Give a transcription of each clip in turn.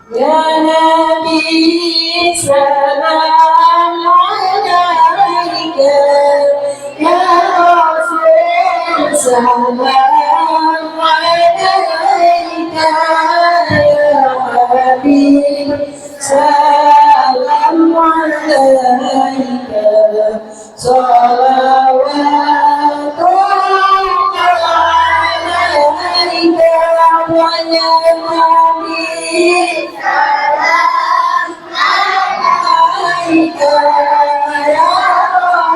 Ya Nabi salam alaika, ya Rasul salam alaika, ya Habib salam alaika, salawatullah alaika wa ya Nabi salam alaika, ya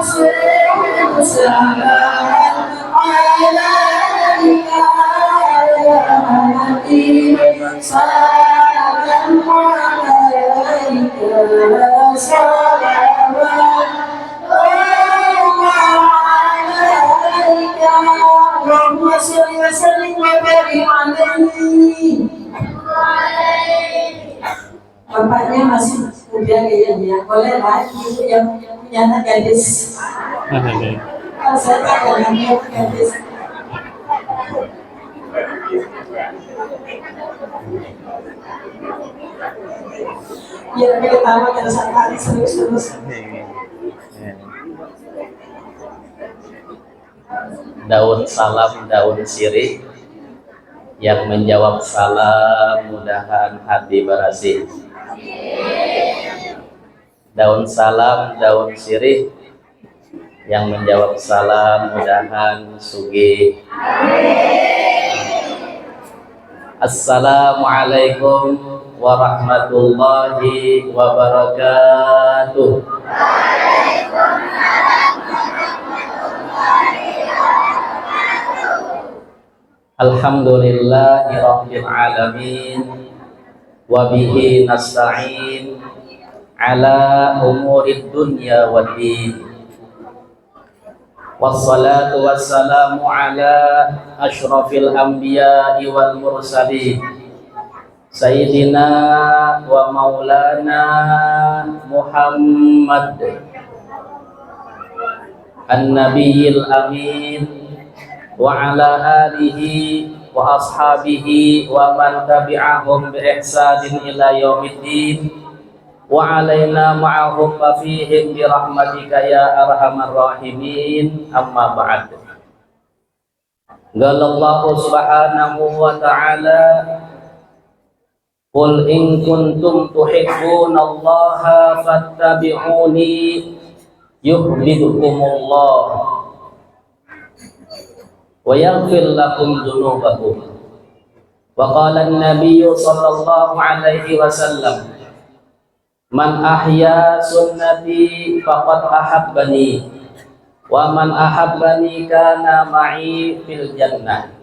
Rasul salam alaika, ya Habib salam alaika, salawatullah alaika, Allahumma sholli wa sallim wa barik alaihi. Bapaknya masih muda kayaknya, boleh lah ibu yang punya anak gadis. Kalau saya tak ada anak gadis. Biar kita tahu kita satu hari terus. Daun salam, daun sirih, yang menjawab salam mudahan hati berasih. Daun salam, daun sirih, yang menjawab salam mudahan sugih. Assalamualaikum warahmatullahi wabarakatuh. Alhamdulillahi rabbil alamin, wa bihi nasta'in ala umurid dunya waddin. Wassalatu wassalamu ala asyrafil anbiya'i wal mursalin, sayyidina wa maulana Muhammad an-nabiyil amin, wa ala alihi wa ashabihi wa man tabi'ahum bi ihsanin ila yaumiddin, wa alaina ma'ahum wa fihim bi rahmatika ya arhamar rahimin. Amma ba'd. Qala Allah subhanahu wa ta'ala, qul in kuntum tuhibbunallaha fattabi'uni yuhibbukumullah wa yaghfir lakum dzunubakum. Wa qala an-nabiyyu sallallahu alaihi wasallam, man ahya sunnati faqad ahabbani, wa man ahabbani kana ma'i fil jannah.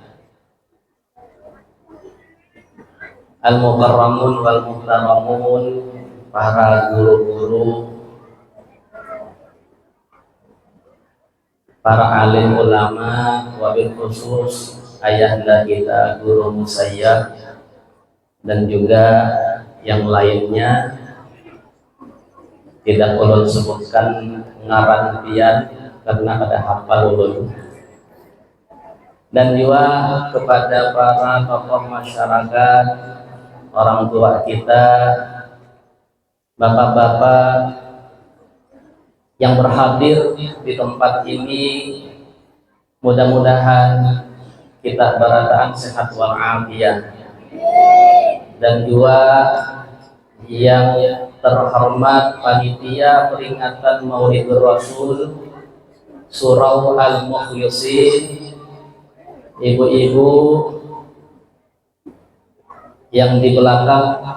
Al-mukarramun wal muhtaramun, para guru-guru, para alim ulama, wabil khusus ayahanda kita Guru Musayyab, dan juga yang lainnya tidak ulun sebutkan ngaran pian karena ada hafal ulun, dan juga kepada para tokoh masyarakat, orang tua kita, bapak-bapak yang berhadir di tempat ini, mudah-mudahan kita berataan sehat walafiat. Dan juga yang terhormat panitia peringatan Maulidur Rasul Surau Al-Mukhlisin, ibu-ibu yang di belakang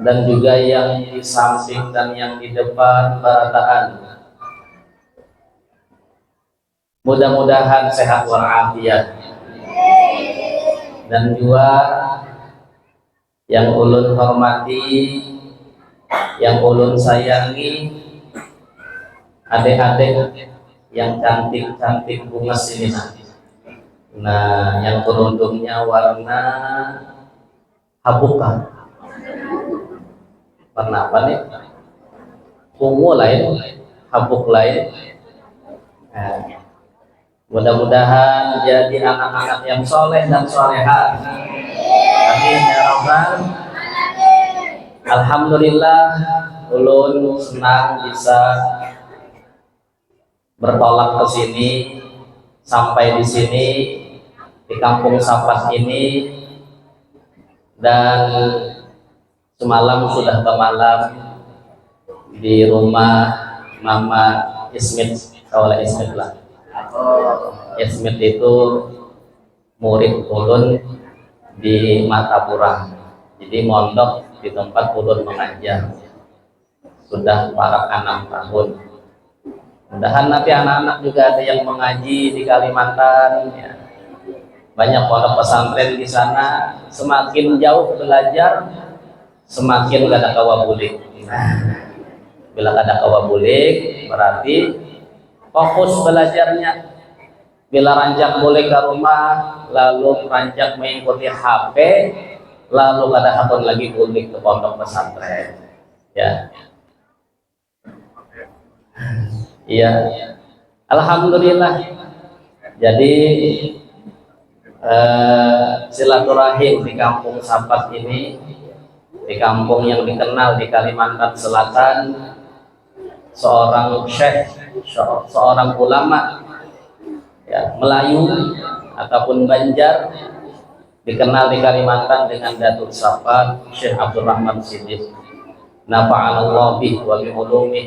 dan juga yang di samping dan yang di depan barataan, mudah-mudahan sehat walafiat. Dan juga yang ulun hormati, yang ulun sayangi, adik-adik yang cantik-cantik bunga sini. Nah, yang kerudungnya warna habukan. Warna apa nih? Ungu lain, habuk lain. Nah, mudah-mudahan jadi anak-anak yang soleh dan solehah. Rahman. Alhamdulillah ulun senang bisa bertolak ke sini, sampai di sini di Kampung Sapat ini, dan semalam sudah ke malam di rumah Mama Ismit. Oleh Ismit lah. Ismit itu murid ulun di Matapura, jadi mondok di tempat ulun mengajar sudah para 6 tahun. Mudahan nanti anak-anak juga ada yang mengaji di Kalimantan ya. Banyak pondok pesantren di sana. Semakin jauh belajar, semakin gak ada kawabulik. Bila gak ada kawabulik, berarti fokus belajarnya. Bila ranjak boleh ke rumah, lalu ranjak mengikuti HP, lalu gak ada hakun lagi bulik ke pondok pesantren. Ya. Iya, alhamdulillah. Jadi silaturahim di Kampung Sapat ini, di kampung yang dikenal di Kalimantan Selatan, seorang syekh, seorang ulama ya, Melayu ataupun Banjar, dikenal di Kalimantan dengan Datuk Sapat, Syekh Abdul Rahman Siddiq. Nafa'anallahu bihi wa bi ulumih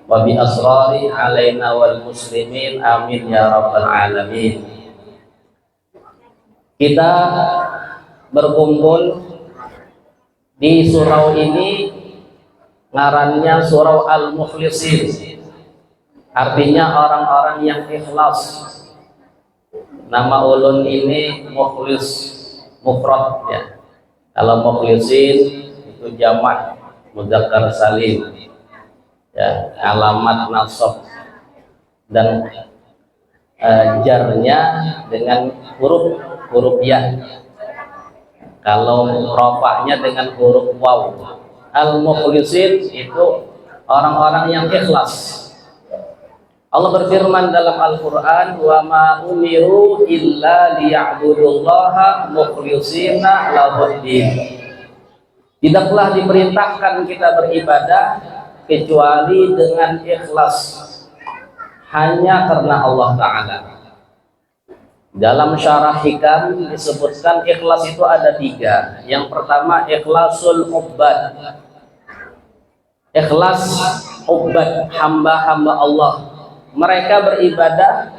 wa bi asrari alaina wal muslimin, amin ya rabbal alamin. Kita berkumpul di surau ini, ngarannya surau Al-Mukhlisin, artinya orang-orang yang ikhlas. Nama ulun ini mukhlis mufrad ya. Kalau mukhlisin itu jamak mudzakkar salim ya, alamat nasab dan jarnya dengan huruf ya. Kalau rofaknya dengan huruf waw. Al-mukhlisin itu orang-orang yang ikhlas. Allah berfirman dalam Al-Quran, wa ma umiru illa liya'budullaha mukhlishina lahuddin. Tidaklah diperintahkan kita beribadah kecuali dengan ikhlas, hanya karena Allah Ta'ala. Dalam syarah hikam disebutkan ikhlas itu ada 3. Yang pertama ikhlasul ubbad, ikhlas ubbad, hamba-hamba Allah. Mereka beribadah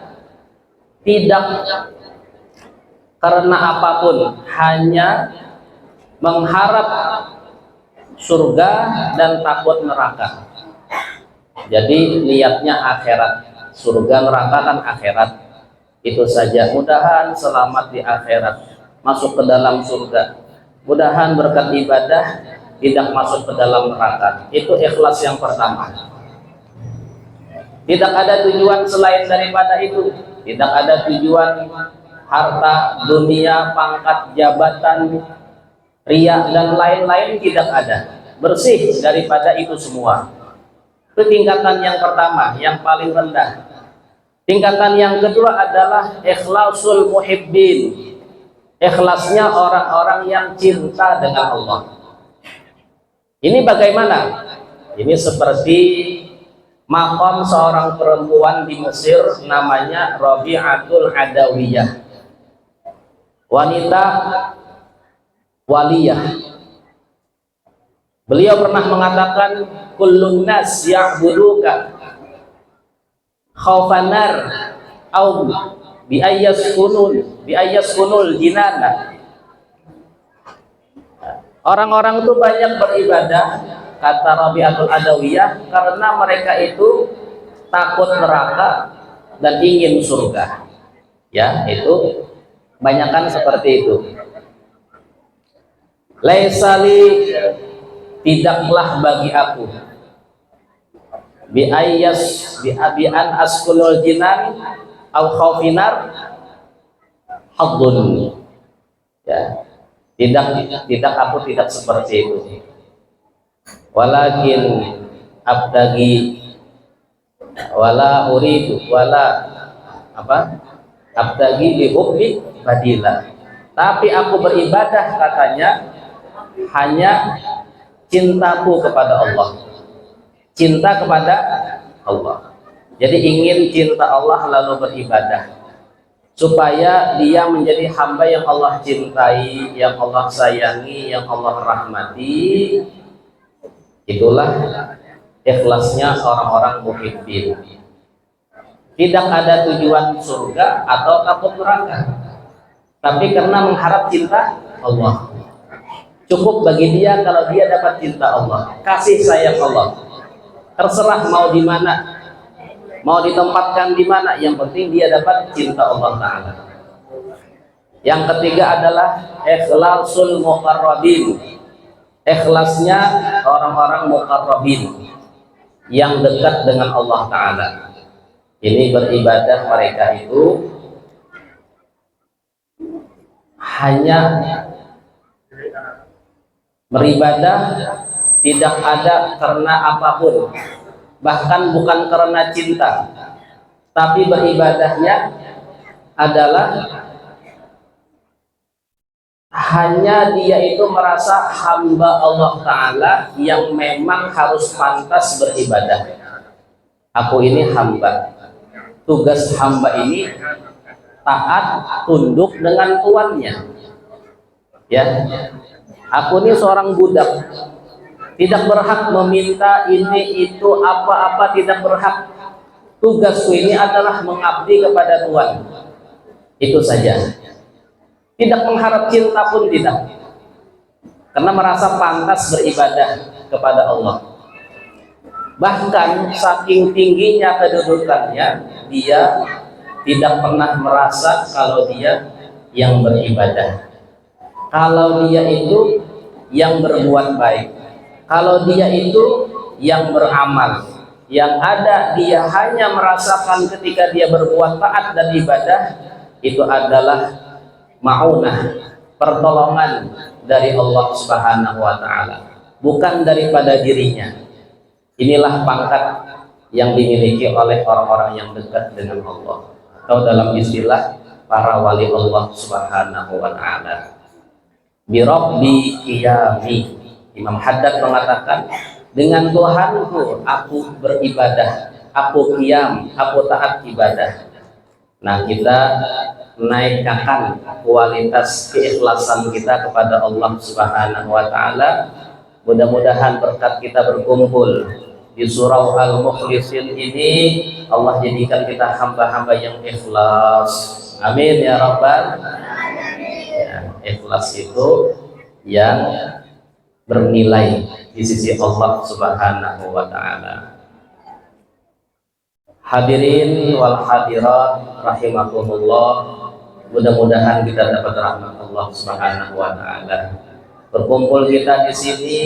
tidak karena apapun, hanya mengharap surga dan takut neraka. Jadi niatnya akhirat, surga neraka kan akhirat. Itu saja, mudahan selamat di akhirat, masuk ke dalam surga. Mudahan berkat ibadah tidak masuk ke dalam neraka. Itu ikhlas yang pertama. Tidak ada tujuan selain daripada itu. Tidak ada tujuan harta, dunia, pangkat, jabatan, riya dan lain-lain, tidak ada. Bersih daripada itu semua. Itu tingkatan yang pertama, yang paling rendah. Tingkatan yang kedua adalah ikhlasul muhibbin. Ikhlasnya orang-orang yang cinta dengan Allah. Ini bagaimana? Ini seperti makom seorang perempuan di Mesir namanya Rabi'atul Adawiyah, wanita waliyah. Beliau pernah mengatakan, kullun nas ya'buduka khaufanar au bi ayyaskunul jinana. Orang-orang itu banyak beribadah, kata Rabi'atul Adawiyah, karena mereka itu takut neraka dan ingin surga. Ya, itu banyakan seperti itu. Laisali, tidaklah bagi aku, bi an askunul jinan au khaufinar haddun. Ya, tidak aku tidak seperti itu. Walakin abdagi wala uridu wala abdagi bi hubbi badila. Tapi aku beribadah katanya hanya cintaku kepada Allah. Cinta kepada Allah. Jadi ingin cinta Allah lalu beribadah, supaya dia menjadi hamba yang Allah cintai, yang Allah sayangi, yang Allah rahmati. Itulah ikhlasnya orang-orang muhibbin. Tidak ada tujuan surga atau takut neraka, tapi karena mengharap cinta Allah. Cukup bagi dia kalau dia dapat cinta Allah, kasih sayang Allah. Terserah mau di mana, mau ditempatkan di mana, yang penting dia dapat cinta Allah Ta'ala. Yang ketiga adalah ikhlasul muqarrabin. Ikhlasnya orang-orang muqarrabin yang dekat dengan Allah Ta'ala. Ini beribadah mereka itu hanya beribadah, tidak ada karena apapun, bahkan bukan karena cinta, tapi beribadahnya adalah hanya dia itu merasa hamba Allah Ta'ala yang memang harus pantas beribadah. Aku ini hamba, tugas hamba ini taat, tunduk dengan tuannya. Ya, aku ini seorang budak, tidak berhak meminta ini itu apa-apa, tidak berhak. Tugasku ini adalah mengabdi kepada Tuhan. Itu saja. Tidak mengharap cinta pun tidak, karena merasa pantas beribadah kepada Allah. Bahkan saking tingginya kedudukannya, dia tidak pernah merasa kalau dia yang beribadah, kalau dia itu yang berbuat baik, kalau dia itu yang beramal. Yang ada dia hanya merasakan ketika dia berbuat taat dan ibadah itu adalah ma'unah, pertolongan dari Allah Subhanahu wa Ta'ala, bukan daripada dirinya. Inilah pangkat yang dimiliki oleh orang-orang yang dekat dengan Allah, atau dalam istilah para wali Allah Subhanahu wa Ta'ala. Bi rabbi qiyami. Imam Haddad mengatakan, dengan Tuhanku aku beribadah, aku qiyam, aku taat ibadah. Nah, kita naikkan kualitas keikhlasan kita kepada Allah Subhanahu wa Ta'ala. Mudah-mudahan berkat kita berkumpul di surah Al-Mukhlisin ini, Allah jadikan kita hamba-hamba yang ikhlas. Amin ya Rabbal. Ya, ikhlas itu yang bernilai di sisi Allah Subhanahu wa Ta'ala. Hadirin wal hadirat rahimakumullah, mudah-mudahan kita dapat rahmat Allah Subhanahu wa Ta'ala. Berkumpul kita di sini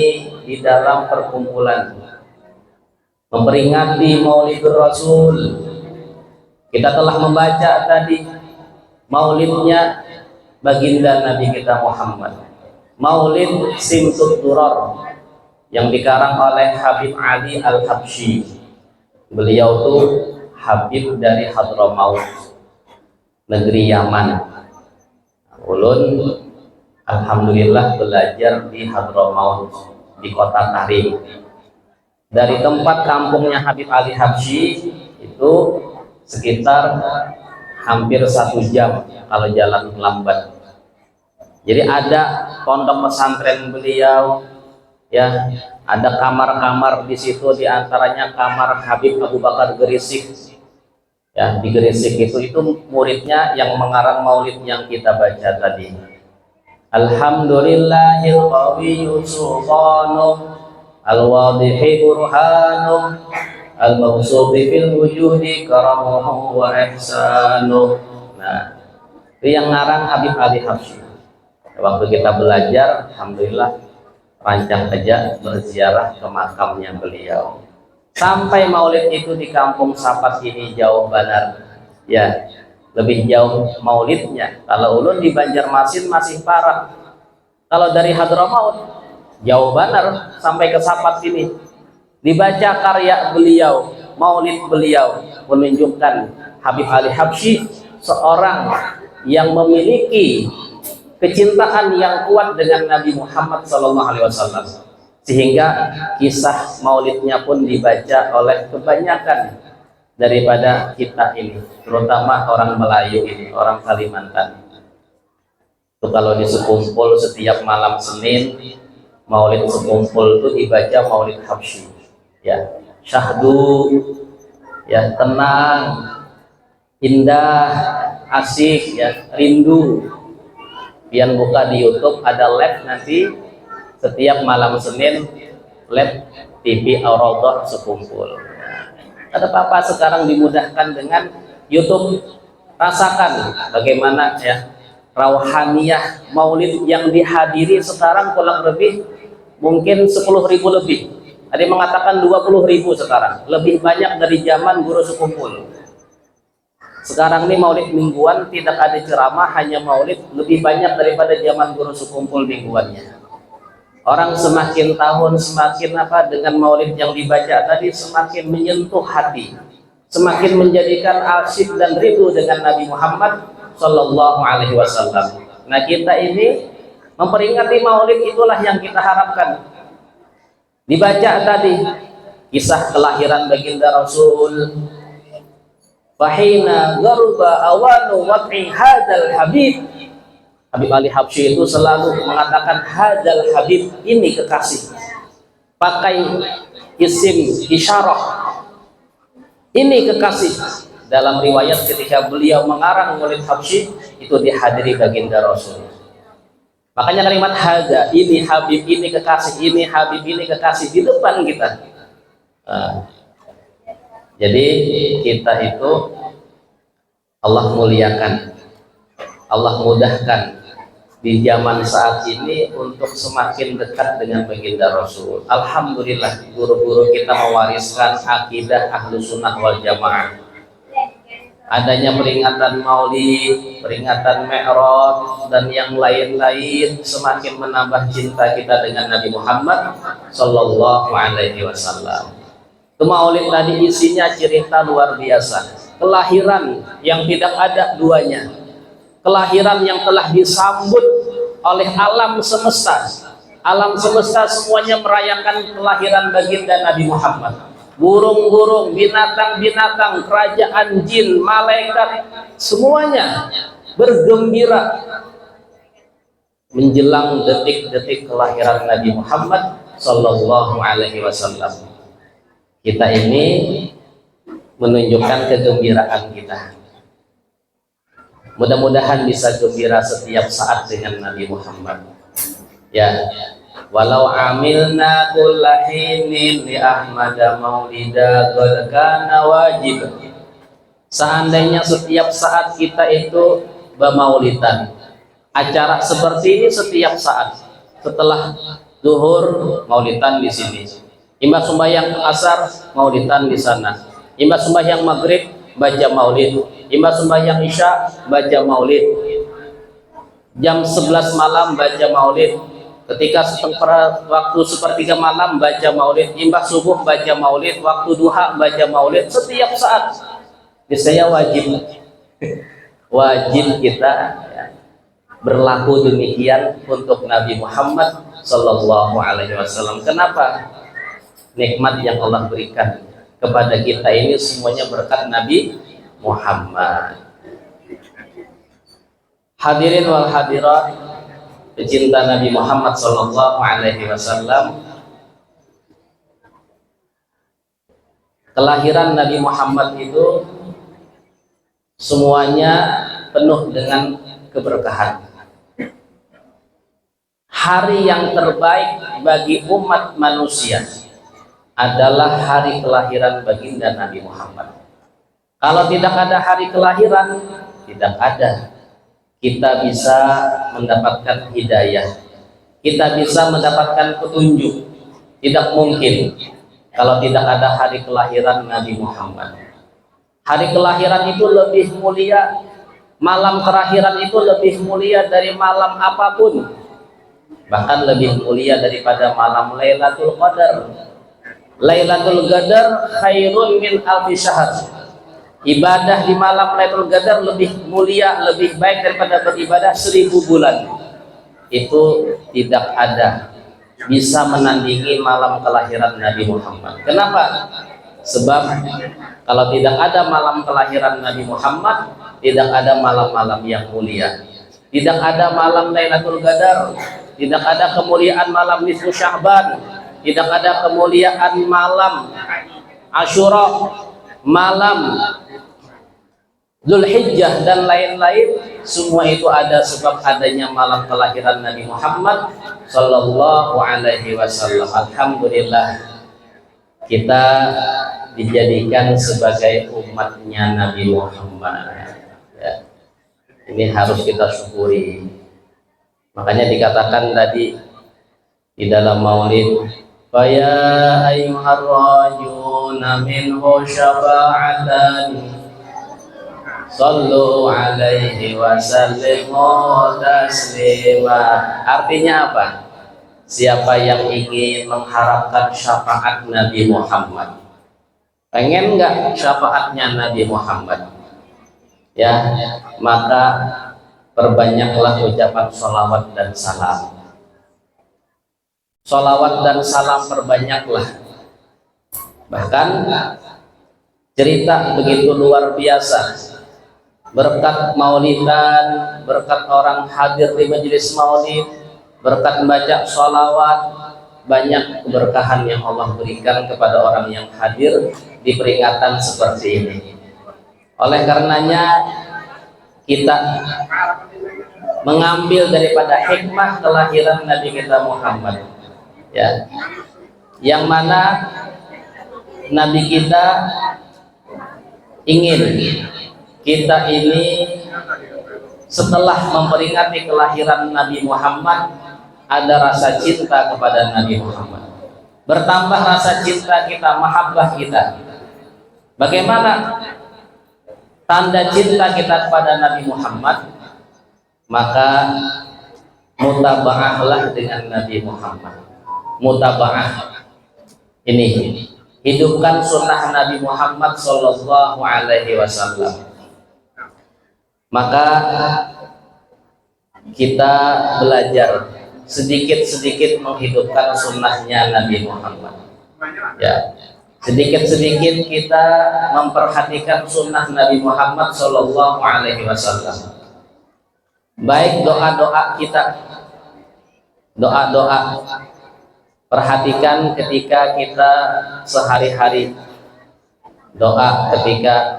di dalam perkumpulan memperingati Maulidur Rasul. Kita telah membaca tadi maulidnya baginda Nabi kita Muhammad, Maulid Simtud Durar, yang dikarang oleh Habib Ali Al-Habsyi. Beliau tuh Habib dari Hadramaut, negeri Yaman. Ulun alhamdulillah belajar di Hadramaut, di kota Tarim. Dari tempat kampungnya Habib Ali Habsyi itu sekitar hampir 1 jam kalau jalan lambat. Jadi ada pondok pesantren beliau, ya, ada kamar-kamar di situ, diantaranya kamar Habib Abu Bakar Gresik. Ya, di Gresik itu muridnya yang mengarang maulid yang kita baca tadi. Alhamdulillahil qawiyyu sultanu al-wadihi burhanu al-mawsufi fil wujudi karamuhu wa ihsanu. Nah, itu yang ngarang Habib Ali Habsyi. Waktu kita belajar, alhamdulillah rancang aja berziarah ke makamnya beliau. Sampai maulid itu di kampung Sapat ini jauh benar, ya, lebih jauh maulidnya. Kalau ulun di Banjarmasin masih parah. Kalau dari Hadramaut jauh benar sampai ke Sapat ini. Dibaca karya beliau, maulid beliau menunjukkan Habib Ali Habsyi seorang yang memiliki kecintaan yang kuat dengan Nabi Muhammad SAW, sehingga kisah maulidnya pun dibaca oleh kebanyakan daripada kita ini, terutama orang Melayu ini, orang Kalimantan. Itu kalau di sekumpul setiap malam Senin, maulid sekumpul itu dibaca maulid habsyi, ya, syahdu, ya, tenang, indah, asik, ya, rindu. Pian buka di YouTube ada live nanti setiap malam Senin, live TV Ar-Raudhah sekumpul. Ada apa-apa sekarang dimudahkan dengan YouTube. Rasakan bagaimana ya rauhaniyah maulid yang dihadiri sekarang kurang lebih mungkin 10.000 lebih. Ada yang mengatakan 20.000 sekarang, lebih banyak dari zaman guru sekumpul. Sekarang ini maulid mingguan, tidak ada ceramah, hanya maulid, lebih banyak daripada zaman guru sekumpul mingguannya. Orang semakin tahun semakin apa dengan maulid yang dibaca tadi semakin menyentuh hati, semakin menjadikan asyik dan rindu dengan Nabi Muhammad Sallallahu Alaihi Wasallam. Nah, kita ini memperingati maulid, itulah yang kita harapkan. Dibaca tadi kisah kelahiran baginda Rasul. Fahina garuba awanu wat'i hadal habib. Habib Ali Habsyi itu selalu mengatakan hadal habib, ini kekasih. Pakai isim isyarah, ini kekasih. Dalam riwayat ketika beliau mengarang maulid Habsyi itu dihadiri baginda Rasul. Makanya kalimat hada, ini habib, ini kekasih, ini habib, ini kekasih di depan kita. Jadi kita itu Allah muliakan, Allah mudahkan di zaman saat ini untuk semakin dekat dengan baginda Rasul. Alhamdulillah guru-guru kita mewariskan akidah ahlu sunnah wal jamaah. Adanya peringatan maulid, peringatan mi'raj dan yang lain-lain semakin menambah cinta kita dengan Nabi Muhammad Sallallahu Alaihi Wasallam. Maulid tadi isinya cerita luar biasa, kelahiran yang tidak ada duanya, kelahiran yang telah disambut oleh alam semesta. Alam semesta semuanya merayakan kelahiran baginda Nabi Muhammad. Burung-burung, binatang-binatang, kerajaan jin, malaikat, semuanya bergembira menjelang detik-detik kelahiran Nabi Muhammad Sallallahu Alaihi Wasallam. Kita ini menunjukkan kegembiraan kita. Mudah-mudahan bisa gembira setiap saat dengan Nabi Muhammad. Ya, walau amilna kullahinin li Ahmada maulida qad kana wajib. Seandainya setiap saat kita itu bermaulidan, acara seperti ini setiap saat. Setelah zuhur maulidan di sini. Imam sembahyang asar maulidan di sana. Imam sembahyang maghrib baca maulid. Imam sembahyang isya baca maulid. Jam 11 malam baca maulid. Ketika waktu sepertiga malam baca maulid. Imam subuh baca maulid. Waktu duha baca maulid. Setiap saat. Saya wajib wajib kita ya, berlaku demikian untuk Nabi Muhammad Sallallahu Alaihi Wasallam. Kenapa? Nikmat yang Allah berikan kepada kita ini semuanya berkat Nabi Muhammad. Hadirin wal hadirat, pecinta Nabi Muhammad Sallallahu Alaihi Wasallam. Kelahiran Nabi Muhammad itu semuanya penuh dengan keberkahan. Hari yang terbaik bagi umat manusia adalah hari kelahiran baginda Nabi Muhammad. Kalau tidak ada hari kelahiran, tidak ada kita bisa mendapatkan hidayah, kita bisa mendapatkan petunjuk. Tidak mungkin kalau tidak ada hari kelahiran Nabi Muhammad. Hari kelahiran itu lebih mulia, malam kelahiran itu lebih mulia dari malam apapun, bahkan lebih mulia daripada malam Lailatul Qadar. Lailatul Qadar khairun min alfi syahr. Ibadah di malam Lailatul Qadar lebih mulia, lebih baik daripada beribadah 1000 bulan. itu tidak ada bisa menandingi malam kelahiran Nabi Muhammad. Kenapa? Sebab kalau tidak ada malam kelahiran Nabi Muhammad, tidak ada malam-malam yang mulia, tidak ada malam Lailatul Qadar, tidak ada kemuliaan malam nisfu Sya'ban, tidak ada kemuliaan malam Asyura, malam Dzulhijjah dan lain-lain. Semua itu ada sebab adanya malam kelahiran Nabi Muhammad Sallallahu Alaihi Wasallam. Alhamdulillah kita dijadikan sebagai umatnya Nabi Muhammad ya. Ini harus kita syukuri. Makanya dikatakan tadi di dalam maulid, faya ayyuhar rajuna minhu syafa'atan sallu alaihi wasallimu taslima. Artinya apa? Siapa yang ingin mengharapkan syafaat Nabi Muhammad, pengen nggak syafaatnya Nabi Muhammad ya, maka perbanyaklah ucapan sholawat dan salam. Sholawat dan salam perbanyaklah. Bahkan cerita begitu luar biasa, berkat maulidan, berkat orang hadir di majelis maulid, berkat membaca sholawat, banyak keberkahan yang Allah berikan kepada orang yang hadir di peringatan seperti ini. Oleh karenanya kita mengambil daripada hikmah kelahiran Nabi kita Muhammad ya, yang mana Nabi kita ingin kita ini setelah memperingati kelahiran Nabi Muhammad ada rasa cinta kepada Nabi Muhammad, bertambah rasa cinta kita, mahabbah kita. Bagaimana tanda cinta kita kepada Nabi Muhammad? Maka mutabaahlah dengan Nabi Muhammad. Mutabaah ini, hidupkan sunnah Nabi Muhammad Sallallahu Alaihi Wasallam. Maka kita belajar sedikit-sedikit menghidupkan sunnahnya Nabi Muhammad ya. Sedikit-sedikit kita memperhatikan sunnah Nabi Muhammad Sallallahu Alaihi Wasallam. Baik doa-doa kita, doa-doa, perhatikan ketika kita sehari-hari doa ketika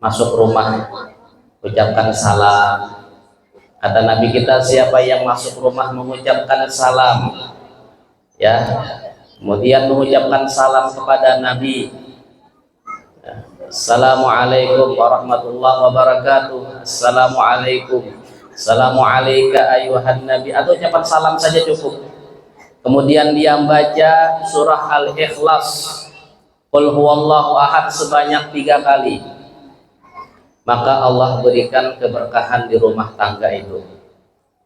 masuk rumah, ucapkan salam. Kata Nabi kita, siapa yang masuk rumah mengucapkan salam ya, kemudian mengucapkan salam kepada Nabi, Assalamualaikum warahmatullahi wabarakatuh, Assalamualaikum, Assalamualaikum ayuhan Nabi, atau ucapan salam saja cukup. Kemudian dia membaca surah Al-Ikhlas, Qul huwallahu ahad sebanyak 3 kali. Maka Allah berikan keberkahan di rumah tangga itu,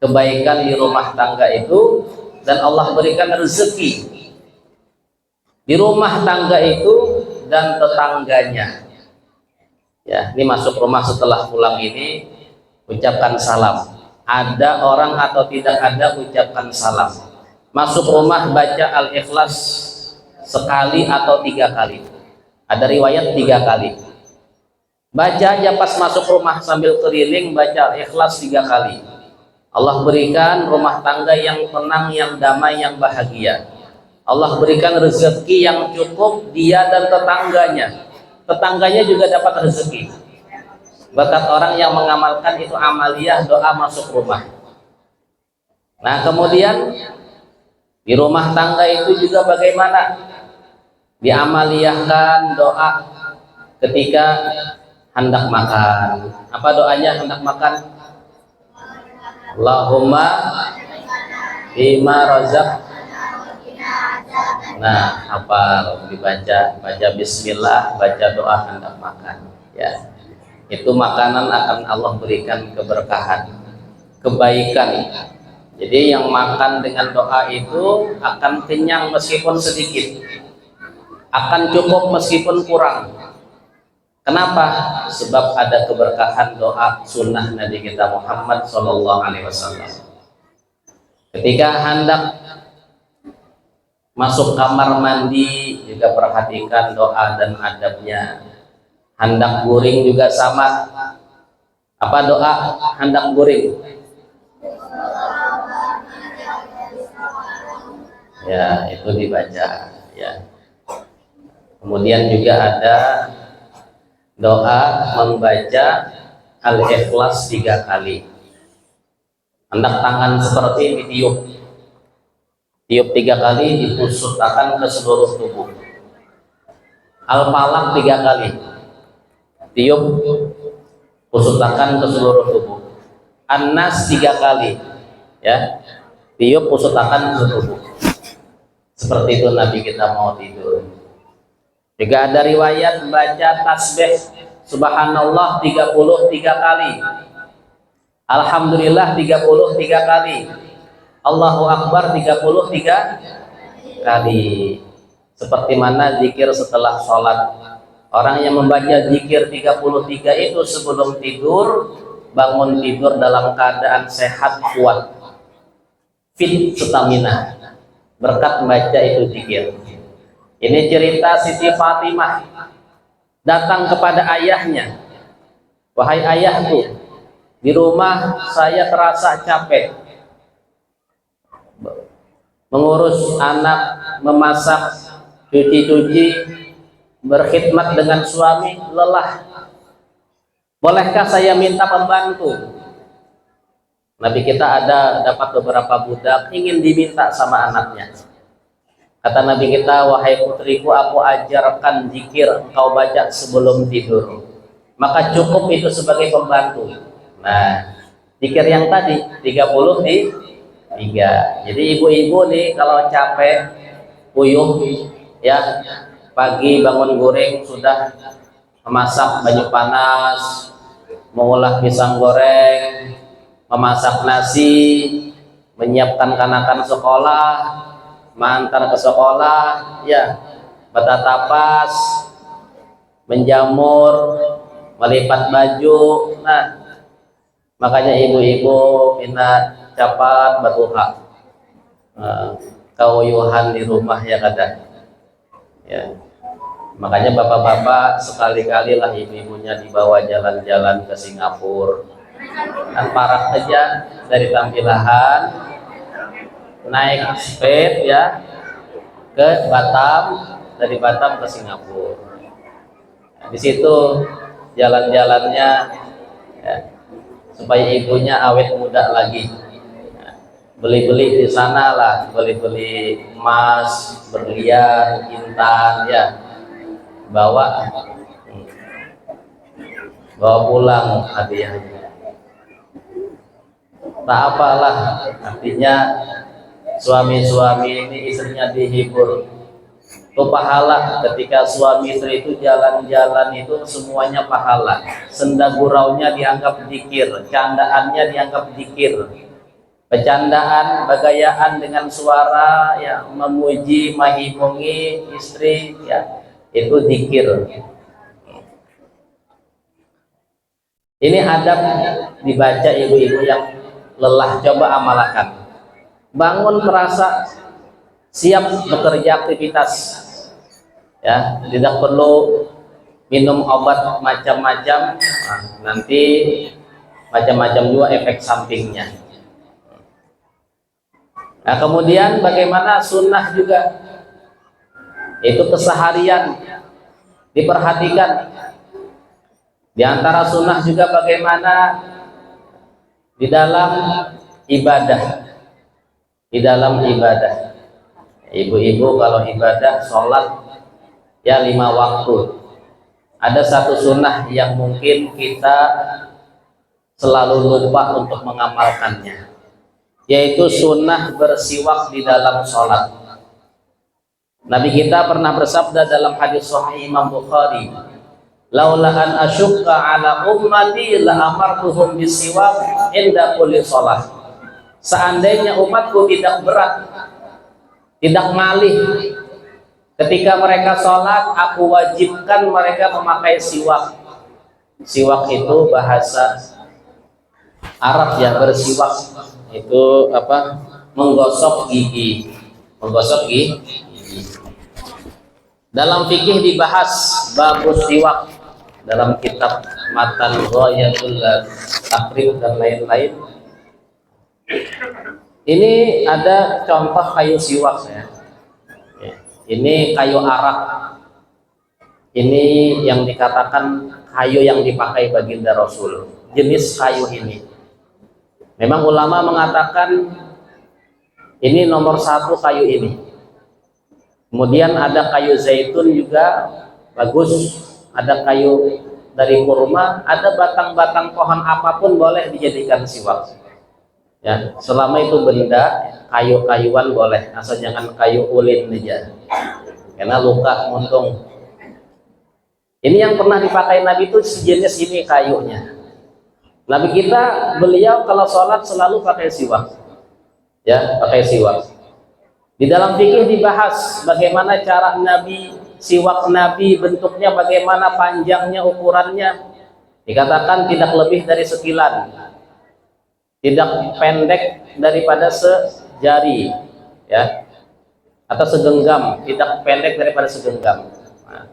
kebaikan di rumah tangga itu, dan Allah berikan rezeki di rumah tangga itu dan tetangganya ya. Ini masuk rumah setelah pulang ini ucapkan salam, ada orang atau tidak ada ucapkan salam. Masuk rumah baca Al-Ikhlas sekali atau 3 kali, ada riwayat 3 kali. Baca aja pas masuk rumah sambil keliling baca Ikhlas 3 kali. Allah berikan rumah tangga yang tenang, yang damai, yang bahagia. Allah berikan rezeki yang cukup dia dan tetangganya. Tetangganya juga dapat rezeki. Berkat orang yang mengamalkan itu amaliyah doa masuk rumah. Nah kemudian di rumah tangga itu juga bagaimana? Diamaliyahkan doa ketika hendak makan. Apa doanya hendak makan? Allahumma bima razaq. Nah, hafal, baca bismillah, baca doa hendak makan ya. Itu makanan akan Allah berikan keberkahan, kebaikan. Jadi yang makan dengan doa itu akan kenyang meskipun sedikit, akan cukup meskipun kurang. Kenapa? Sebab ada keberkahan doa sunnah Nabi kita Muhammad Sallallahu Alaihi Wasallam. Ketika hendak masuk kamar mandi juga perhatikan doa dan adabnya. Hendak guring juga sama. Apa doa hendak guring? Ya, itu dibaca ya. Kemudian juga ada doa membaca Al-Ikhlas 3 kali. Hendak tangan seperti ini tiup 3 kali, dipusatkan ke seluruh tubuh. Al-Falaq 3 kali, tiup pusatkan ke seluruh tubuh. An-Nas 3 kali, ya, tiup pusatkan ke tubuh. Seperti itu Nabi kita mau tidur. Juga ada riwayat baca tasbih subhanallah 33 kali, alhamdulillah 33 kali, Allahu Akbar 33 kali. Seperti mana zikir setelah sholat. Orang yang membaca zikir 33 itu sebelum tidur, bangun tidur dalam keadaan sehat, kuat, fit, stamina, berkat membaca itu zikir. Ini cerita Siti Fatimah datang kepada ayahnya. Wahai ayahku, di rumah saya terasa capek, mengurus anak, memasak, cuci-cuci, berkhidmat dengan suami, lelah. Bolehkah saya minta pembantu? Nabi kita ada dapat beberapa budak ingin diminta sama anaknya. Kata Nabi kita, wahai putriku, aku ajarkan zikir engkau baca sebelum tidur, maka cukup itu sebagai pembantu. Nah, zikir yang tadi 33. Jadi ibu-ibu nih kalau capek, puyuh ya, pagi bangun guring sudah memasak baju panas, mengolah pisang goreng, memasak nasi, menyiapkan kanakan sekolah, mengantar ke sekolah, ya, bertatapas, menjamur, melipat baju. Nah, makanya ibu-ibu minta cepat berduha, kauyuhan di rumah ya kadang. Ya, makanya bapak-bapak sekali-kali lah ibu-ibunya dibawa jalan-jalan ke Singapura. Kan parah aja dari Tampilahan naik speed ya ke Batam, dari Batam ke Singapura. Nah, di situ jalan-jalannya ya, supaya ibunya awet muda lagi. Nah, beli-beli di sana lah, beli-beli emas, berlian, intan ya, bawa pulang hadiahnya. Tak apalah, artinya suami-suami ini istrinya dihibur. Itu pahala. Ketika suami istri itu jalan-jalan itu semuanya pahala. Senda guraunya dianggap zikir, candaannya dianggap zikir. Bercandaan, begayaan dengan suara ya, memuji, menghimungi istri ya, itu zikir. Ini adab dibaca ibu-ibu yang lelah, coba amalkan. Bangun terasa siap bekerja aktivitas ya, tidak perlu minum obat macam-macam. Nah, nanti macam-macam juga efek sampingnya. Nah, kemudian bagaimana sunnah juga itu keseharian diperhatikan. Di antara sunnah juga bagaimana di dalam ibadah. Di dalam ibadah, ibu-ibu kalau ibadah sholat ya 5 waktu. Ada satu sunnah yang mungkin kita selalu lupa untuk mengamalkannya, yaitu sunnah bersiwak di dalam sholat. Nabi kita pernah bersabda dalam hadis sahih Imam Bukhari, laula an asyukka ala ummati la amartuhum bisiwak inda kulli sholat. Seandainya umatku tidak berat, tidak malih, ketika mereka sholat, aku wajibkan mereka memakai siwak. Siwak itu bahasa Arab ya, bersiwak itu apa? menggosok gigi. Menggosok gigi. Dalam fikih dibahas babus siwak dalam kitab Matan Ghayatul Takrib dan lain-lain. Ini ada contoh kayu siwak ya. Ini kayu arak. Ini yang dikatakan kayu yang dipakai baginda Rasul. Jenis kayu ini. Memang ulama mengatakan ini nomor satu kayu ini. Kemudian ada kayu zaitun juga bagus. Ada kayu dari kurma, ada batang-batang pohon apapun boleh dijadikan siwak. Ya, selama itu benda kayu-kayuan boleh, asal jangan kayu ulin aja. Karena luka muntung. Ini yang pernah dipakai Nabi itu sejenis ini kayunya. Nabi kita beliau kalau sholat selalu pakai siwak. Ya, pakai siwak. Di dalam fikih dibahas bagaimana cara Nabi, siwak Nabi bentuknya bagaimana, panjangnya, ukurannya. Dikatakan tidak lebih dari sekilan, tidak pendek daripada sejari, ya, atau segenggam, tidak pendek daripada segenggam. Nah,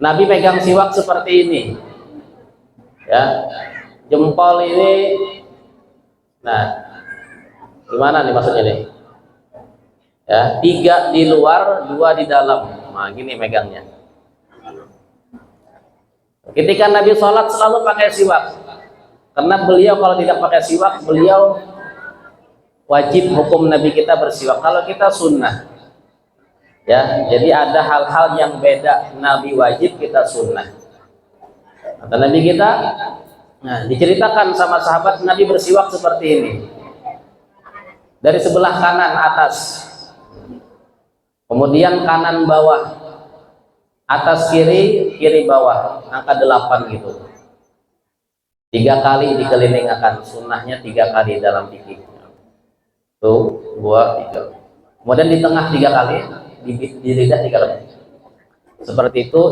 Nabi pegang siwak seperti ini, ya, jempol ini. Nah, gimana nih maksudnya nih? Ya, 3 di luar, 2 di dalam. Nah, gini megangnya. Ketika Nabi sholat selalu pakai siwak, karena beliau kalau tidak pakai siwak, beliau wajib hukum Nabi kita bersiwak. Kalau kita sunnah, ya, jadi ada hal-hal yang beda. Nabi wajib, kita sunnah. Kata Nabi kita, nah, diceritakan sama sahabat Nabi bersiwak seperti ini. Dari sebelah kanan atas, kemudian kanan bawah, atas kiri, kiri bawah, angka 8 gitu. 3 kali dikelilingakan, sunnahnya 3 kali dalam fikih. Tuh, 2, 3. Kemudian di tengah 3 kali, di lidah 3 kali. Seperti itu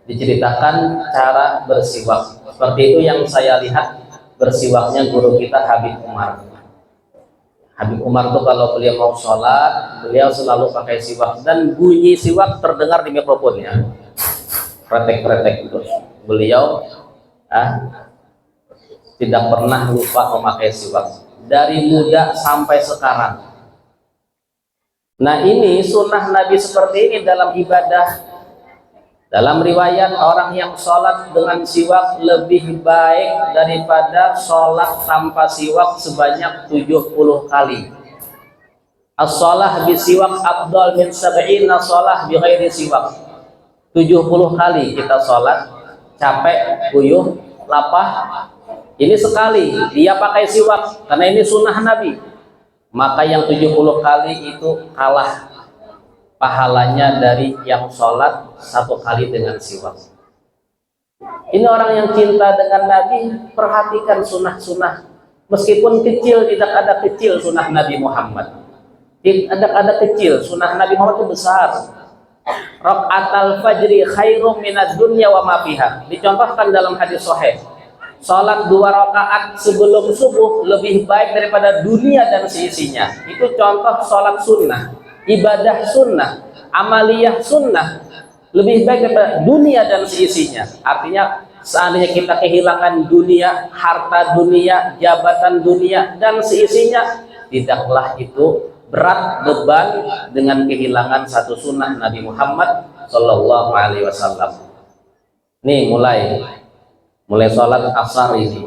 diceritakan cara bersiwak. Seperti itu yang saya lihat bersiwaknya guru kita Habib Umar. Habib Umar tuh kalau beliau mau sholat, beliau selalu pakai siwak, dan bunyi siwak terdengar di mikrofonnya, pretek-pretek gitu. Beliau tidak pernah lupa memakai siwak dari muda sampai sekarang. Nah, ini sunnah Nabi seperti ini dalam ibadah. Dalam riwayat, orang yang sholat dengan siwak lebih baik daripada sholat tanpa siwak sebanyak 70 kali. As-sholah bisiwak afdal min sab'ina sholah bi ghairi siwak. 70 kali kita sholat, capek, puyuh, lapah. Ini sekali dia pakai siwak, karena ini sunnah Nabi. Maka yang 70 kali itu kalah pahalanya dari yang sholat 1 kali dengan siwak. Ini orang yang cinta dengan Nabi, perhatikan sunnah-sunnah. Meskipun kecil, tidak ada kecil sunnah Nabi Muhammad. Tidak ada kecil, sunnah Nabi Muhammad itu besar. Rakaatul fajri khairum minad dunya wa ma fiha. Dicontohkan dalam hadis sahih. Salat 2 rakaat sebelum subuh lebih baik daripada dunia dan seisinya. Itu contoh salat sunnah, ibadah sunnah, amaliyah sunnah, lebih baik daripada dunia dan seisinya. Artinya seandainya kita kehilangan dunia, harta dunia, jabatan dunia dan seisinya, tidaklah itu berat beban dengan kehilangan satu sunnah Nabi Muhammad Sallallahu Alaihi Wasallam. Nih mulai sholat asar ini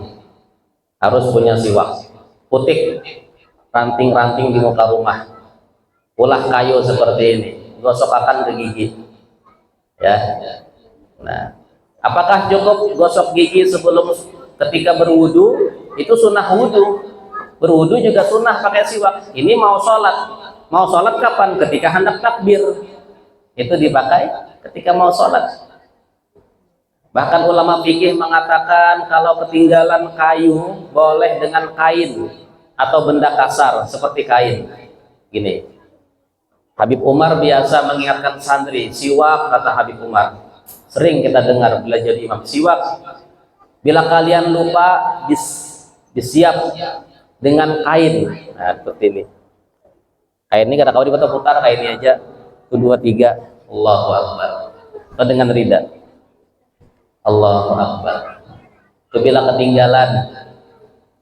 harus punya siwak, putik ranting-ranting di muka rumah, ulah kayu seperti ini, gosok ke gigi, ya. Nah, apakah cukup gosok gigi sebelum ketika berwudu? Itu sunnah wudu. Berwudu juga sunnah pakai siwak. Ini mau sholat kapan? Ketika hendak takbir, itu dipakai ketika mau sholat. Bahkan ulama fikih mengatakan kalau ketinggalan kayu boleh dengan kain atau benda kasar seperti kain. Gini, Habib Umar biasa mengingatkan santri, siwak, kata Habib Umar. Sering kita dengar belajar imam, siwak. Bila kalian lupa, disiap dengan kain. Nah, seperti ini. Kayak ini kata kau diputar-putar kayak ini aja. 1, 2, 3. Allahu Akbar. Atau dengan rida. Allahu Akbar. Bila ketinggalan,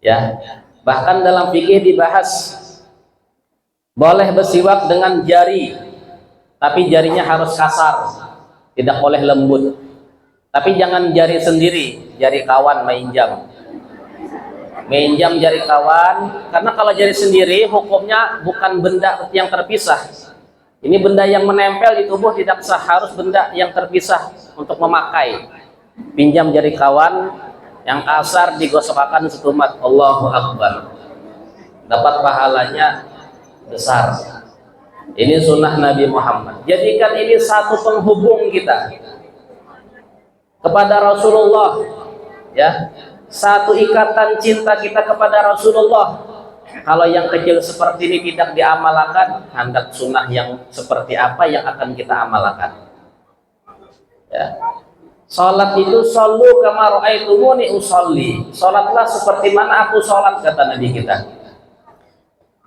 ya. Bahkan dalam fikih dibahas boleh bersiwak dengan jari, tapi jarinya harus kasar, tidak boleh lembut. Tapi jangan jari sendiri, jari kawan mainjam. Mainjam jari kawan, karena kalau jari sendiri hukumnya bukan benda yang terpisah. Ini benda yang menempel di tubuh tidak sah, harus benda yang terpisah untuk memakai. Pinjam jari kawan yang kasar digosokkan setumat. Allahu Akbar. Dapat pahalanya besar. Ini sunnah Nabi Muhammad. Jadikan ini satu penghubung kita kepada Rasulullah, ya. Satu ikatan cinta kita kepada Rasulullah. Kalau yang kecil seperti ini tidak diamalkan, hendak sunnah yang seperti apa yang akan kita amalkan? Ya. Salat itu sallu kama ra'aitumuni usolli. Salatlah seperti mana aku salat, kata Nabi kita.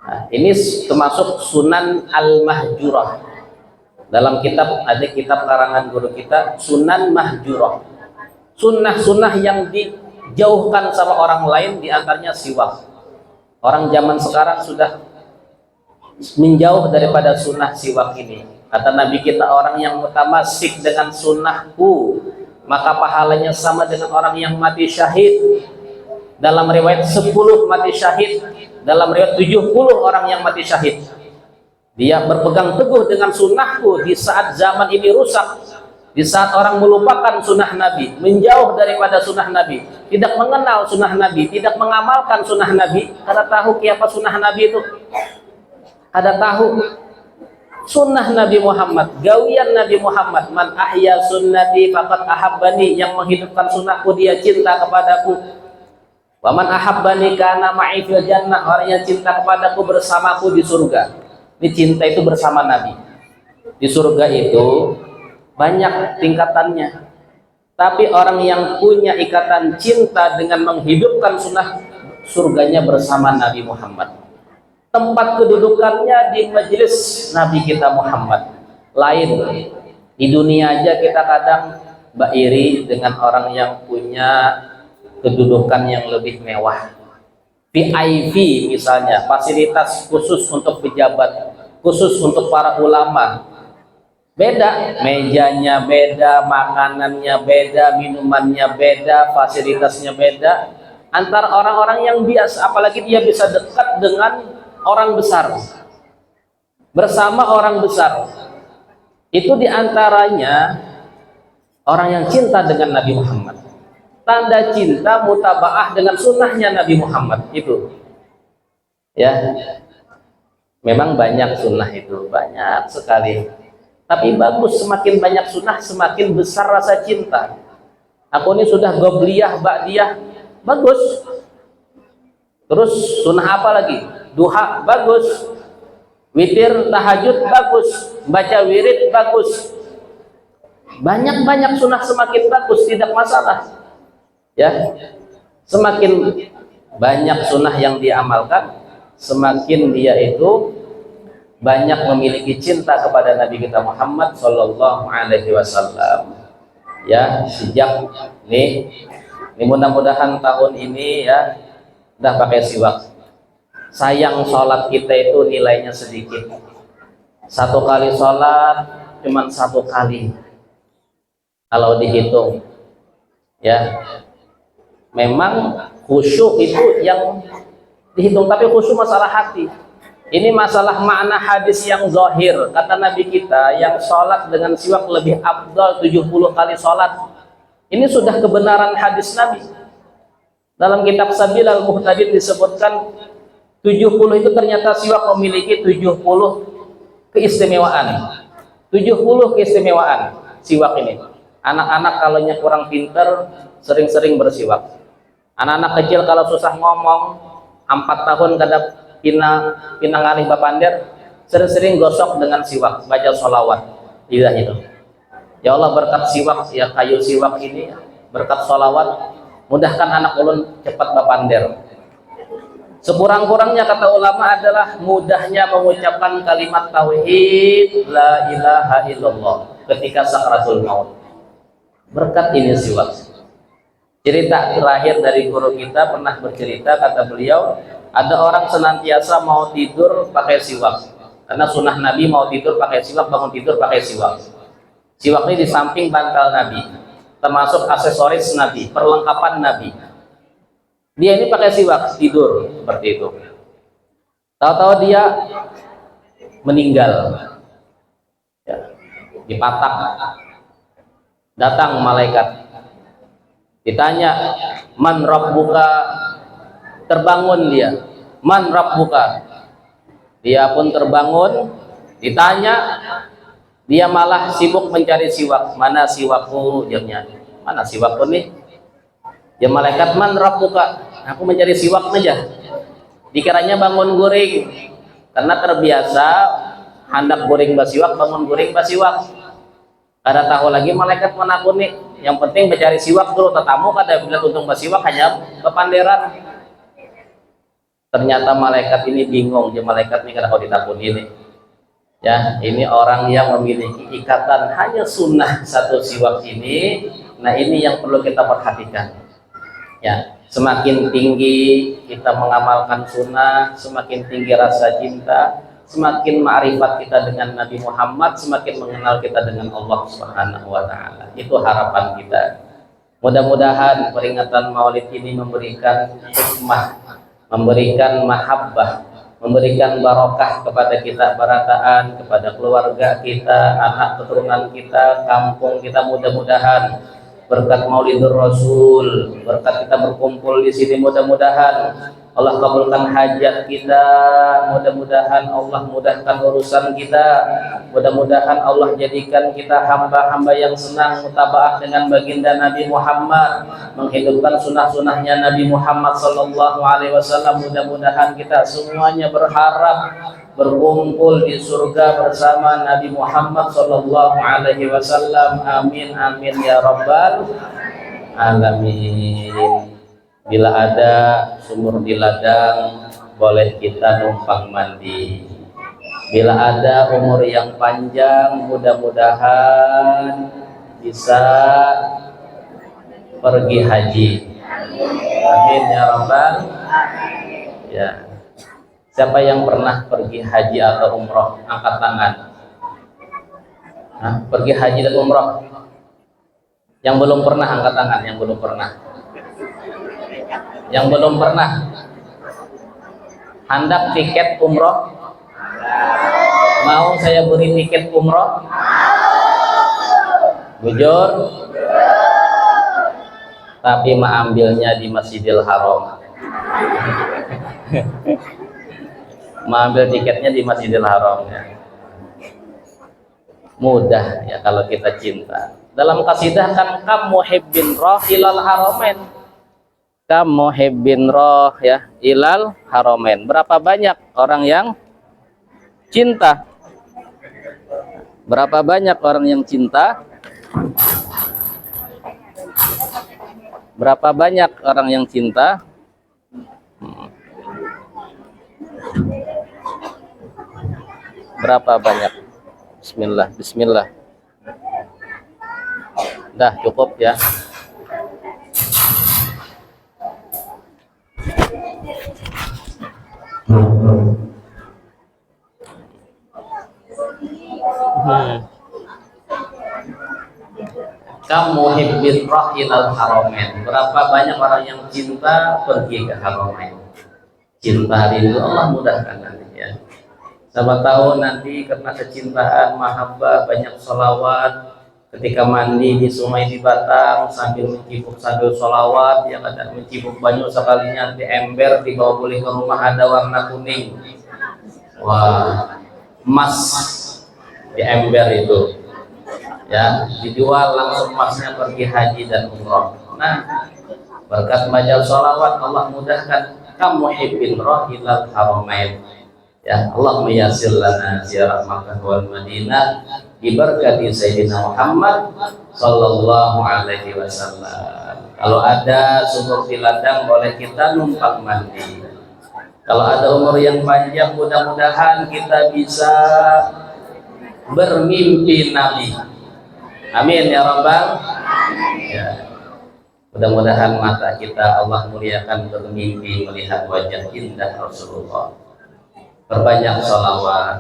Nah, ini termasuk Sunan Al-Mahjurah. Dalam kitab, ada kitab karangan guru kita, Sunan Mahjurah. Sunnah-sunnah yang dijauhkan sama orang lain, diantaranya siwak. Orang zaman sekarang sudah menjauh daripada sunnah siwak ini. Kata Nabi kita, orang yang mutamasik dengan sunnahku, maka pahalanya sama dengan orang yang mati syahid. Dalam riwayat 10 mati syahid, dalam riwayat 70 orang yang mati syahid. Dia berpegang teguh dengan sunnahku di saat zaman ini rusak, di saat orang melupakan sunnah Nabi, menjauh daripada sunnah Nabi, tidak mengenal sunnah Nabi, tidak mengamalkan sunnah Nabi. Kada tahu apa sunnah Nabi itu, kada tahu sunnah Nabi Muhammad, gawian Nabi Muhammad. Man ahya sunnati faqad ahabbani, yang menghidupkan sunnahku dia cinta kepadaku. Wa man ahabbani kana ma'i fil jannah, orang yang cinta kepadaku bersamaku di surga. Ini cinta itu bersama Nabi. Di surga itu banyak tingkatannya. Tapi orang yang punya ikatan cinta dengan menghidupkan sunnah, surganya bersama Nabi Muhammad. Tempat kedudukannya di majelis Nabi kita Muhammad. Lain di dunia aja kita kadang iri dengan orang yang punya kedudukan yang lebih mewah. VIP misalnya, fasilitas khusus untuk pejabat, khusus untuk para ulama. Beda, mejanya beda, makanannya beda, minumannya beda, fasilitasnya beda. Antara orang-orang yang biasa, apalagi dia bisa dekat dengan orang besar, bersama orang besar. Itu diantaranya orang yang cinta dengan Nabi Muhammad. Tanda cinta mutabaah dengan sunnahnya Nabi Muhammad itu. Ya, memang banyak sunnah itu, banyak sekali. Tapi bagus, semakin banyak sunnah semakin besar rasa cinta. Aku ini sudah gobliyah, ba'diyah, bagus. Terus sunnah apa lagi? Duha bagus, witir tahajud bagus, baca wirid bagus. Banyak-banyak sunnah semakin bagus, tidak masalah. Ya, semakin banyak sunnah yang diamalkan, semakin dia itu banyak memiliki cinta kepada Nabi kita Muhammad Sallallahu Alaihi Wasallam. Ya, sejak ini mudah-mudahan tahun ini ya udah pakai siwak. Sayang sholat kita itu nilainya sedikit. Satu kali sholat cuman 1 kali kalau dihitung. Ya, memang khusyuk itu yang dihitung, tapi khusyuk masalah hati. Ini masalah makna hadis yang zahir. Kata Nabi kita, yang sholat dengan siwak lebih afdal 70 kali sholat. Ini sudah kebenaran hadis Nabi. Dalam kitab Sabilal Muhtadin disebutkan 70 itu ternyata siwak memiliki 70 keistimewaan. 70 keistimewaan siwak ini. Anak-anak kalau kurang pinter sering-sering bersiwak. Anak-anak kecil kalau susah ngomong 4 tahun kada pinangalih bapander, sering-sering gosok dengan siwak, baca sholawat. Tidak itu. Ya Allah, berkat siwak, ya kayu siwak ini, berkat sholawat, mudahkan anak ulun cepat bapander. Sekurang-kurangnya kata ulama adalah mudahnya mengucapkan kalimat tauhid la ilaha illallah ketika sakaratul maut. Berkat ini siwak. Cerita terakhir dari guru kita pernah bercerita, kata beliau, ada orang senantiasa mau tidur pakai siwak. Karena sunnah Nabi mau tidur pakai siwak, bangun tidur pakai siwak. Siwak ini di samping bantal Nabi, termasuk aksesoris Nabi, perlengkapan Nabi. Dia ini pakai siwak tidur seperti itu. Tahu-tahu dia meninggal, ya, dipatak. Datang malaikat, ditanya, man rabbuka, terbangun dia, man rabbuka, dia pun terbangun, ditanya, dia malah sibuk mencari siwak. Mana siwakku, jawabnya, mana siwakku nih? Ya malaikat, man rabbuka, aku mencari siwak aja. Dikiranya bangun guring, karena terbiasa hendak guring basiwak, bangun guring basiwak. Kada tahu lagi malaikat menakuni, yang penting mencari siwak dulu. Tetamu kada bila tuntung basiwak hanya kepanderan. Ternyata malaikat ini bingung, dia malaikat ini kada tahu ditakuni ini. Ya, ini orang yang memiliki ikatan hanya sunnah satu siwak ini. Nah, ini yang perlu kita perhatikan. Ya, semakin tinggi kita mengamalkan sunnah, semakin tinggi rasa cinta, semakin ma'rifat kita dengan Nabi Muhammad, semakin mengenal kita dengan Allah Subhanahu wa Ta'ala. Itu harapan kita. Mudah-mudahan peringatan Maulid ini memberikan hikmah, memberikan mahabbah, memberikan barokah kepada kita barataan, kepada keluarga kita, anak keturunan kita, kampung kita. Mudah-mudahan berkat Maulidur Rasul, berkat kita berkumpul di sini, mudah-mudahan Allah kabulkan hajat kita, mudah-mudahan Allah mudahkan urusan kita, mudah-mudahan Allah jadikan kita hamba-hamba yang senang mutabaah dengan baginda Nabi Muhammad, menghidupkan sunnah-sunnahnya Nabi Muhammad sallallahu alaihi wasallam. Mudah-mudahan kita semuanya berharap berkumpul di surga bersama Nabi Muhammad sallallahu alaihi wasallam. Amin amin ya rabbal alamin. Bila ada sumur di ladang, boleh kita numpang mandi. Bila ada umur yang panjang, mudah-mudahan bisa pergi haji. Amin ya rabbal. Ya. Siapa yang pernah pergi haji atau umroh? Angkat tangan. Nah, pergi haji dan umroh. Yang belum pernah angkat tangan. Yang belum pernah. Yang belum pernah. Hendak tiket umroh? Mau saya beri tiket umroh? Jujur? Tapi mengambilnya di Masjidil Haram. Mengambil tiketnya di Masjidil Haram ya. Mudah ya kalau kita cinta. Dalam kasidah kan kam muhibbin roh ilal haramain. Kam muhibbin roh ya ilal haramain. Berapa banyak orang yang cinta? Berapa banyak orang yang cinta? Berapa banyak orang yang cinta? Berapa banyak? Bismillah, bismillah. Dah cukup ya. Kamu hibbir rahilal haramain. Berapa banyak orang yang cinta pergi ke haramain. Cinta rindu Allah mudahkan nanti ya. Siapa tahu nanti karena kecintaan mahabbah banyak sholawat ketika mandi di sungai di Batang sambil mencibuk sambil sholawat yang ada mencibuk banyu sekalinya di ember dibawa boleh ke rumah ada warna kuning. Wah, emas di ember itu ya dijual langsung emasnya pergi haji dan umroh. Nah berkat baca sholawat Allah mudahkan kamu hibbin rohilal haramain. Ya Allah meyassir lana ziarah Makkah wal Madinah diberkati Sayyidina Muhammad sallallahu alaihi wasallam. Kalau ada sumur di ladang boleh kita numpang mandi. Kalau ada umur yang panjang, mudah-mudahan kita bisa bermimpi Nabi. Amin ya Rabbal. Ya. Mudah-mudahan mata kita Allah muliakan bermimpi melihat wajah indah Rasulullah. Perbanyak sholawat.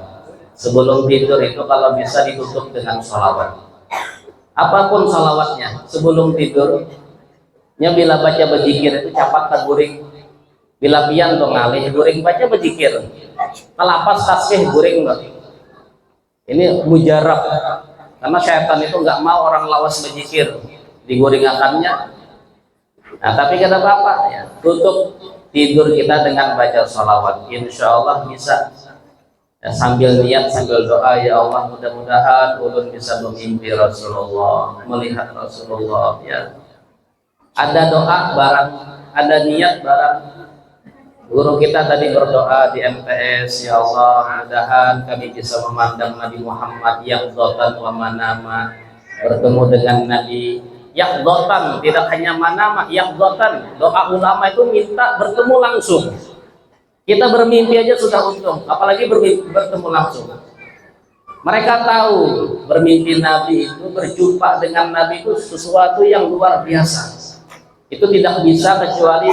Sebelum tidur itu kalau bisa ditutup dengan sholawat. Apapun sholawatnya sebelum tidur. Bila baca berzikir itu capat taguring. Bila pian to ngalih guring baca berzikir. Kalapas tasbih guring enggak. Ini mujarab. Karena syaitan itu nggak mau orang lawas berzikir, diguringakannya. Nah, tapi kata Bapak ya, tutup tidur kita dengan baca sholawat. Insya Allah bisa. Ya, sambil niat, sambil doa, ya Allah mudah-mudahan ulun bisa memimpi Rasulullah, melihat Rasulullah. Ya, ada doa barang, ada niat barang. Guru kita tadi berdoa di MTS, ya Allah mudah-mudahan kami bisa memandang Nabi Muhammad yang dotan wa manama, bertemu dengan Nabi yang dotan, tidak hanya manama, yang dotan. Doa ulama itu minta bertemu langsung. Kita bermimpi aja sudah untung, apalagi bertemu langsung. Mereka tahu bermimpi Nabi itu, berjumpa dengan Nabi itu sesuatu yang luar biasa. Itu tidak bisa kecuali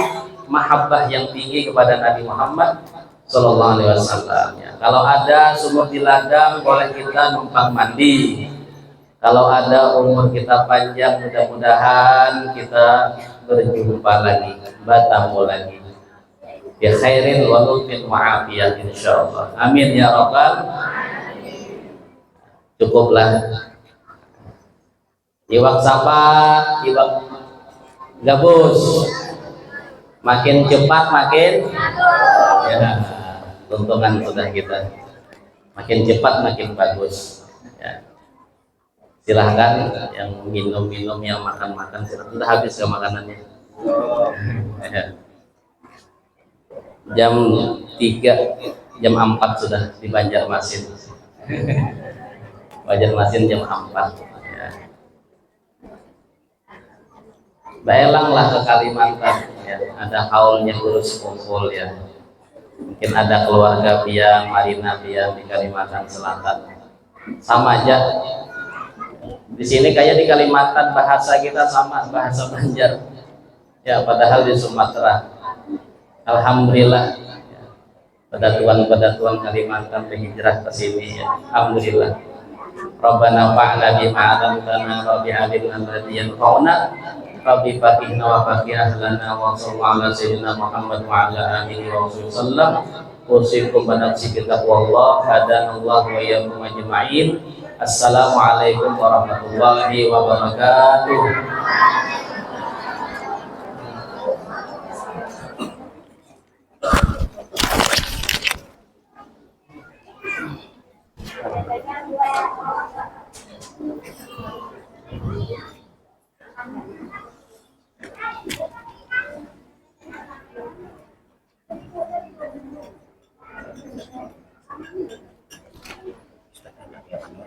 mahabbah yang tinggi kepada Nabi Muhammad Sallallahu Alaihi Wasallam. Ya. Kalau ada sumur di ladang, boleh kita numpang mandi. Kalau ada umur kita panjang, mudah-mudahan kita berjumpa lagi, bertemu lagi. Ya khairin wa lutfin wa afiyah insyaallah. Amin ya rabbal. Cukuplah. Iwak sapat, iwak gabus. Makin cepat makin ya, keuntungan sudah kita. Makin cepat makin bagus. Ya. Silahkan yang minum-minum, yang makan-makan, sudah habis ke makanannya. Ya. Jam 3, jam 4 sudah di Banjarmasin. Banjarmasin jam 4. Ya. Baelanglah ke Kalimantan. Ya. Ada haulnya urus kumpul ya. Mungkin ada keluarga Biang, Marina Biang di Kalimantan Selatan. Sama aja. Di sini kayak di Kalimantan bahasa kita sama, bahasa Banjar. Ya, padahal di Sumatera. Alhamdulillah. Ya. Pedatuan Kalimantan berhijrah ke sini ya. Alhamdulillah. Rabbana fa'na bima 'allamtana wa bi'alimna alladhi yanfa'una. Rabbi fatihna wa fatih ahlana wa sallallahu ala sayyidina Muhammad wa ala alihi wa sallam. Usikum banafsi bitaqwallah hadanallahu wa iyyakum ajma'in. Assalamualaikum warahmatullahi wabarakatuh.